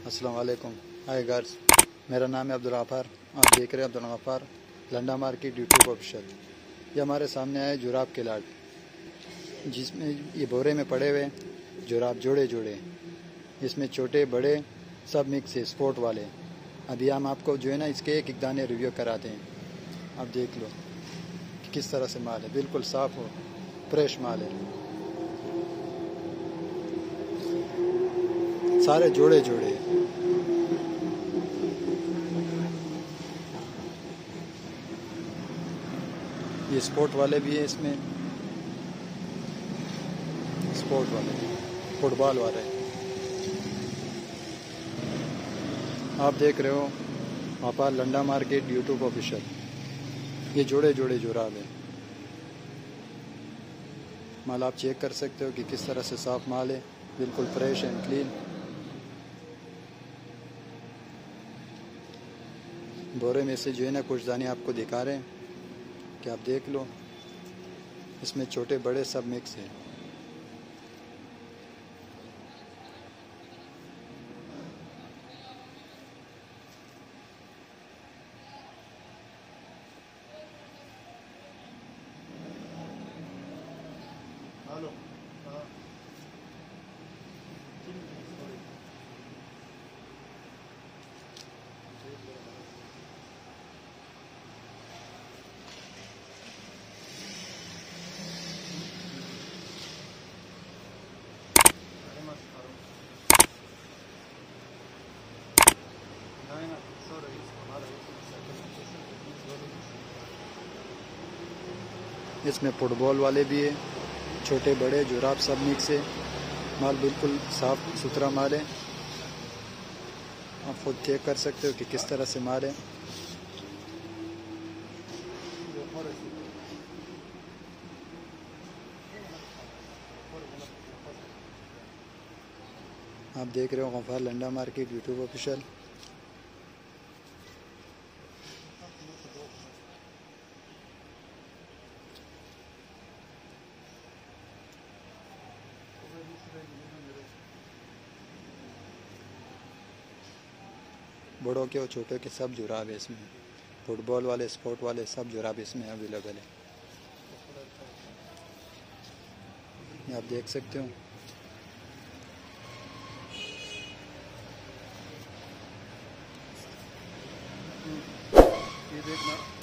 अस्सलाम वालेकुम। Hi guys, मेरा नाम है अब्दुल गफ्फार। आप देख रहे हैं Abdul Gaffar Landa market YouTube official. ये हमारे सामने आए जुराब के लाट, जिसमें ये बोरे में पड़े हुए जुराब जोड़े जोड़े, इसमें छोटे बड़े सब मिक्स है, स्पोर्ट वाले। अभी हम आपको जो है ना इसके एक एक दाने रिव्यू कराते हैं। आप देख लो कि किस तरह से माल है, बिल्कुल साफ़ हो फ्रेश माल है, सारे जोड़े जोड़े। ये स्पोर्ट वाले भी है, इसमें स्पोर्ट वाले फुटबॉल वाले। आप देख रहे हो व्यापार लंडा मार्केट यूट्यूब ऑफिशियल। ये जोड़े जोड़े जुराब है। माल आप चेक कर सकते हो कि किस तरह से साफ माल है, बिल्कुल फ्रेश एंड क्लीन। बोरे में से जो है ना कुछ दाने आपको दिखा रहे हैं कि आप देख लो, इसमें छोटे बड़े सब मिक्स है। हेलो, इसमें फुटबॉल वाले भी है, छोटे बड़े जुराब सब मिक्स है। माल बिल्कुल साफ़ सुथरा माल है। आप खुद चेक कर सकते हो कि किस तरह से माल है। आप देख रहे हो Gaffar Landa market YouTube official. बड़ों के और छोटों के सब जुराब है इसमें। फुटबॉल वाले स्पोर्ट वाले सब जुराब इसमें अवेलेबल है। ये आप देख सकते हो। ये देखना।